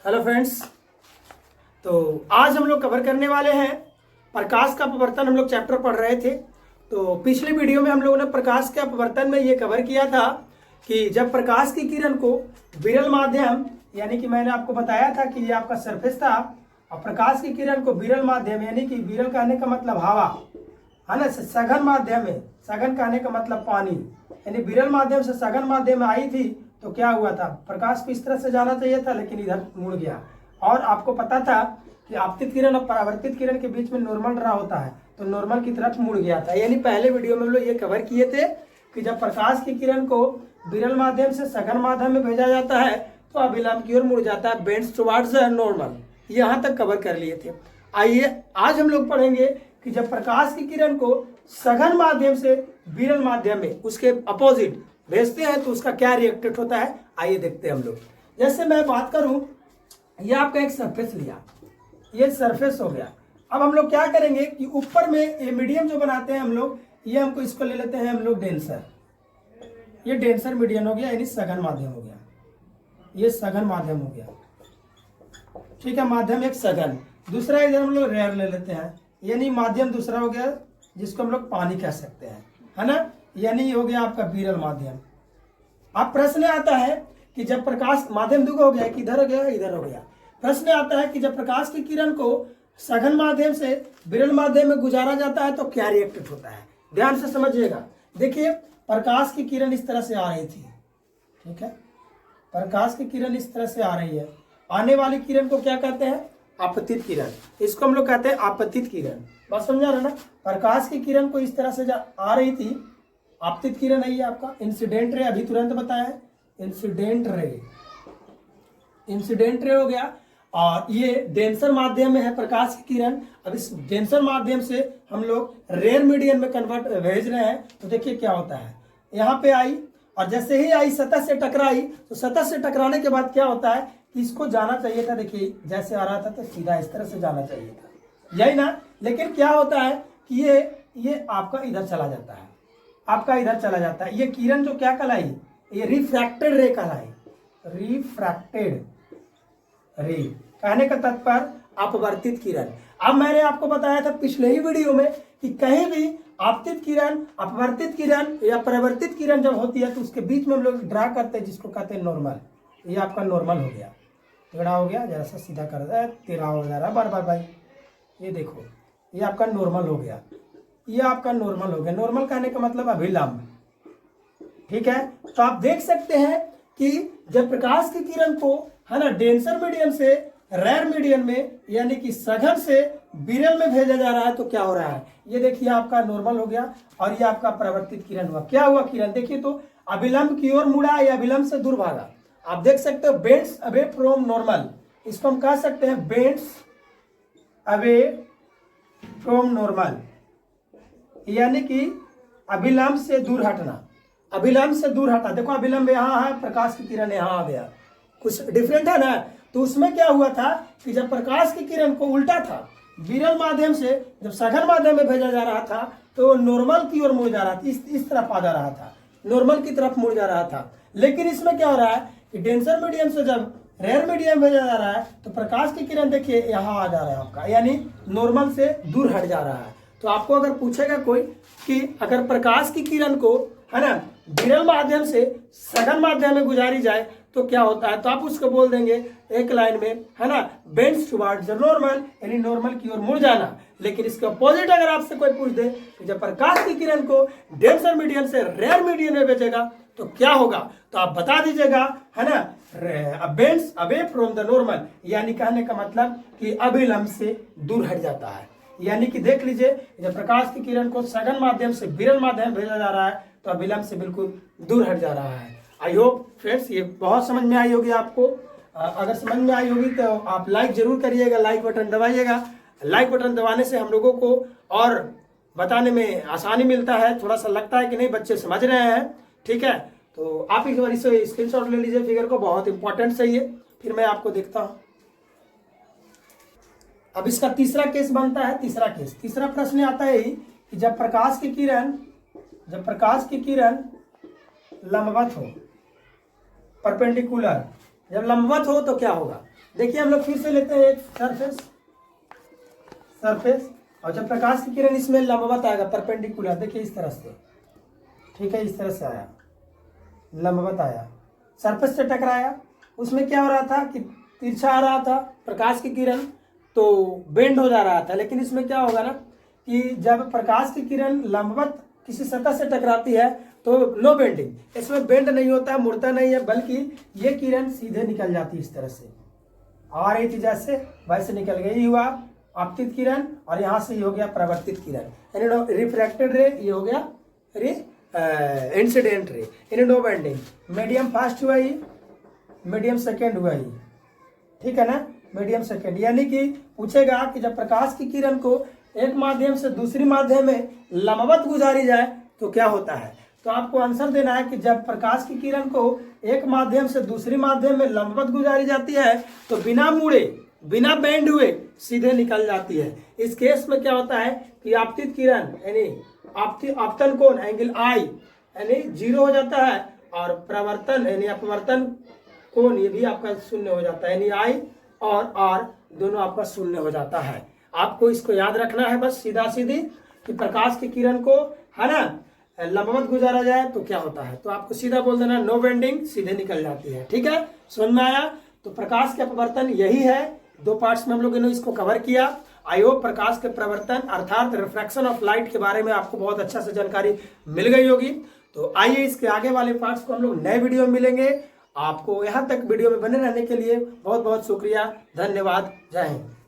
Hello friends. तो आज हम लोग कवर करने वाले हैं प्रकाश का अपवर्तन। हम लोग चैप्टर पढ़ रहे थे। तो पिछले वीडियो में हम लोगों ने प्रकाश के अपवर्तन में ये कवर किया था कि जब प्रकाश की किरण को विरल माध्यम, यानी कि मैंने आपको बताया था कि ये आपका सरफेस था, और प्रकाश की किरण को विरल माध्यम, यानी कि विरल कहने का मतलब हवा है ना, सघन माध्यम में, सघन कहने का मतलब पानी, यानी विरल माध्यम से सघन माध्यम में आई थी तो क्या हुआ था, प्रकाश को इस तरह से जाना चाहिए था लेकिन इधर मुड़ गया। और आपको पता था कि आपतित किरण और परावर्तित किरण के बीच में नॉर्मल रहा होता है, तो नॉर्मल की तरफ मुड़ गया था। यानी पहले वीडियो में हम लोग ये कवर किए थे कि जब प्रकाश की किरण को विरल माध्यम से सघन माध्यम में भेजा जाता है तो अभिलंब की ओर मुड़ जाता है, बेंड्स टुवर्ड्स नॉर्मल। यहाँ तक कवर कर लिए थे। आइए आज हम लोग पढ़ेंगे कि जब प्रकाश की किरण को सघन माध्यम से विरल माध्यम में उसके अपोजिट भेजते हैं तो उसका क्या रिएक्टेड होता है, आइए देखते हैं हम लोग। जैसे मैं बात करूं, ये आपका एक सरफेस लिया, ये सरफेस हो गया। अब हम लोग क्या करेंगे कि ऊपर में ये मीडियम जो बनाते हैं हम लोग, ये हमको इसको ले लेते हैं हम लोग डेंसर। ये डेंसर मीडियम हो गया, यानी सघन माध्यम हो गया। ये सघन माध्यम हो गया, ठीक है, माध्यम एक सघन। दूसरा इधर हम लोग रेयर ले लेते हैं, यानी माध्यम दूसरा हो गया जिसको हम लोग पानी कह सकते हैं, है ना, यानी ये हो गया आपका विरल माध्यम। अब प्रश्न आता है कि जब प्रकाश माध्यम दुगो हो गया कि इधर हो गया इधर हो गया, प्रश्न आता है कि जब प्रकाश की किरण को सघन माध्यम से विरल माध्यम में गुजारा जाता है तो क्या रिएक्टेड होता है। ध्यान से समझिएगा। देखिए प्रकाश की किरण इस तरह से आ रही थी, ठीक है, प्रकाश की किरण इस तरह से आ रही है। आने वाली किरण को क्या कहते हैं, आपतित किरण। इसको हम लोग कहते हैं आपतित किरण। बात समझा रहे ना। प्रकाश की किरण को इस तरह से आ रही थी, आपतित किरण है ये आपका। इंसिडेंट रे अभी तुरंत बताया है, इंसिडेंट रे, इंसिडेंट रे हो गया। और ये डेंसर माध्यम में है प्रकाश की किरण। अब इस डेंसर माध्यम से हम लोग रेयर मीडियम में कन्वर्ट भेज रहे हैं, तो देखिए क्या होता है। यहाँ पे आई और जैसे ही आई सतह से टकराई, तो सतह से टकराने के बाद क्या होता है कि इसको जाना चाहिए था, देखिए जैसे आ रहा था तो सीधा इस तरह से जाना चाहिए था, यही ना। लेकिन क्या होता है कि ये आपका इधर चला जाता है, आपका इधर चला जाता है। ये किरण जो क्या कहलाई, ये रिफ्रैक्टेड रे कहलाई, रिफ्रैक्टेड रे कहने का तात्पर्य अपवर्तित किरण। अब मैंने आपको बताया था पिछले ही वीडियो में कि कहीं भी आपतित किरण, अपवर्तित किरण या परावर्तित किरण जब होती है तो उसके बीच में हम लोग ड्रा करते हैं जिसको कहते हैं नॉर्मल। ये आपका नॉर्मल हो गया, टेढ़ा हो गया, जरा सा सीधा कर दिया, तेरह हो जा रहा बार बार भाई। ये देखो ये आपका नॉर्मल हो गया, ये आपका नॉर्मल हो गया। नॉर्मल कहने का मतलब अभिलंब, ठीक है। तो आप देख सकते हैं कि जब प्रकाश की किरण को, है ना, डेंसर मीडियम से रेयर मीडियम में, यानी कि सघन से विरल में भेजा जा रहा है तो क्या हो रहा है, ये देखिए आपका नॉर्मल हो गया और ये आपका परावर्तित किरण हुआ। क्या हुआ किरण, देखिए तो अभिलंब की ओर मुड़ा या अभिलंब से दूर भागा। आप देख सकते हो बेंड्स अवे फ्रॉम नॉर्मल, इसको हम कह सकते हैं बेंड्स अवे फ्रॉम नॉर्मल, यानी कि अभिलंब से दूर हटना, अभिलंब से दूर हटा। देखो अभिलंब यहाँ है, प्रकाश की किरण यहाँ आ गया, कुछ डिफरेंट है ना। तो उसमें क्या हुआ था कि जब प्रकाश की किरण को उल्टा था, विरल माध्यम से जब सघन माध्यम में भेजा जा रहा था तो नॉर्मल की ओर मुड़ जा रहा था, इस तरफ आ जा रहा था, नॉर्मल की तरफ मुड़ जा रहा था। लेकिन इसमें क्या हो रहा है कि डेंसर मीडियम से जब रेयर मीडियम भेजा जा रहा है तो प्रकाश की किरण देखिए यहाँ आ जा रहा है आपका, यानी नॉर्मल से दूर हट जा रहा है। तो आपको अगर पूछेगा कोई कि अगर प्रकाश की किरण को, है ना, विरल माध्यम से सघन माध्यम में गुजारी जाए तो क्या होता है, तो आप उसको बोल देंगे एक लाइन में, है ना, बेंड्स टुवर्ड्स नॉर्मल, यानी नॉर्मल की ओर मुड़ जाना। लेकिन इसके अपोजिट अगर आपसे कोई पूछ दे कि जब प्रकाश की किरण को डेंसर मीडियम से रेयर मीडियम में भेजेगा तो क्या होगा, तो आप बता दीजिएगा, है ना, bends away from the normal, यानी कहने का मतलब कि अभिलंब से दूर हट जाता है। यानी कि देख लीजिए जब प्रकाश की किरण को सघन माध्यम से विरल माध्यम भेजा जा रहा है तो अभिलंब से बिल्कुल दूर हट जा रहा है। आई होप फ्रेंड्स ये बहुत समझ में आई होगी आपको। अगर समझ में आई होगी तो आप लाइक जरूर करिएगा, लाइक बटन दबाइएगा। लाइक बटन दबाने से हम लोगों को और बताने में आसानी मिलता है, थोड़ा सा लगता है कि नहीं बच्चे समझ रहे हैं, ठीक है। तो आप एक बार इसे स्क्रीनशॉट ले लीजिए फिगर को, बहुत इंपॉर्टेंट सही है। फिर मैं आपको देखता हूँ। अब इसका तीसरा केस बनता है, तीसरा प्रश्न आता है कि जब प्रकाश की किरण लंबवत हो, परपेंडिकुलर, जब लंबवत हो तो क्या होगा। देखिए हम लोग फिर से लेते हैं एक सरफेस, और जब प्रकाश की किरण इसमें लंबवत आएगा, परपेंडिकुलर, देखिए इस तरह से, ठीक है, इस तरह से आया, लंबवत आया, सरफेस से टकराया, उसमें क्या हो रहा था कि तिरछा आ रहा था प्रकाश की किरण, तो बेंड हो जा रहा था। लेकिन इसमें क्या होगा ना कि जब प्रकाश की किरण लंबवत किसी सतह से टकराती है तो नो बेंडिंग, इसमें बेंड नहीं होता है, मुड़ता नहीं है, बल्कि ये किरण सीधे निकल जाती है इस तरह से, आ रही थी जैसे वैसे निकल गई, हुआ आपतित किरण, और यहाँ से ये हो गया परावर्तित किरण, यानी रिफ्रैक्टेड रे, ये हो गया इंसिडेंट रे, यानी नो बेंडिंग। मीडियम फास्ट हुआ ही, मीडियम सेकेंड हुआ ही, ठीक है ना, मीडियम सेकेंड। यानी कि पूछेगा कि जब प्रकाश की किरण को एक माध्यम से दूसरी माध्यम में लंबवत गुजारी जाए तो क्या होता है, तो आपको आंसर देना है कि जब प्रकाश की किरण को एक माध्यम से दूसरी माध्यम में लंबवत गुजारी जाती है तो बिना मुड़े, बिना बेंड हुए सीधे निकल जाती है। इस केस में क्या होता है कि आपतित किरण यानी आपतन कोण एंगल आई यानी 0 हो जाता है, और प्रवर्तन यानी अपवर्तन कोण ये भी आपका 0 हो जाता है, यानी आई और आर दोनों आपका 0 हो जाता है। आपको इसको याद रखना है बस सीधा सीधी कि प्रकाश की किरण को है ना लंबवत गुजारा जाए तो क्या होता है, तो आपको सीधा बोल देना नो बेंडिंग, सीधे निकल जाती है। ठीक है, समझ में आया। तो प्रकाश के अपवर्तन यही है, 2 पार्ट्स में हम लोगों ने इसको कवर किया। आई होप प्रकाश के प्रवर्तन अर्थात रिफ्रैक्शन ऑफ लाइट के बारे में आपको बहुत अच्छा से जानकारी मिल गई होगी। तो आइए इसके आगे वाले पार्ट्स को हम लोग नए वीडियो में मिलेंगे। आपको यहाँ तक वीडियो में बने रहने के लिए बहुत बहुत शुक्रिया, धन्यवाद, जय हिंद।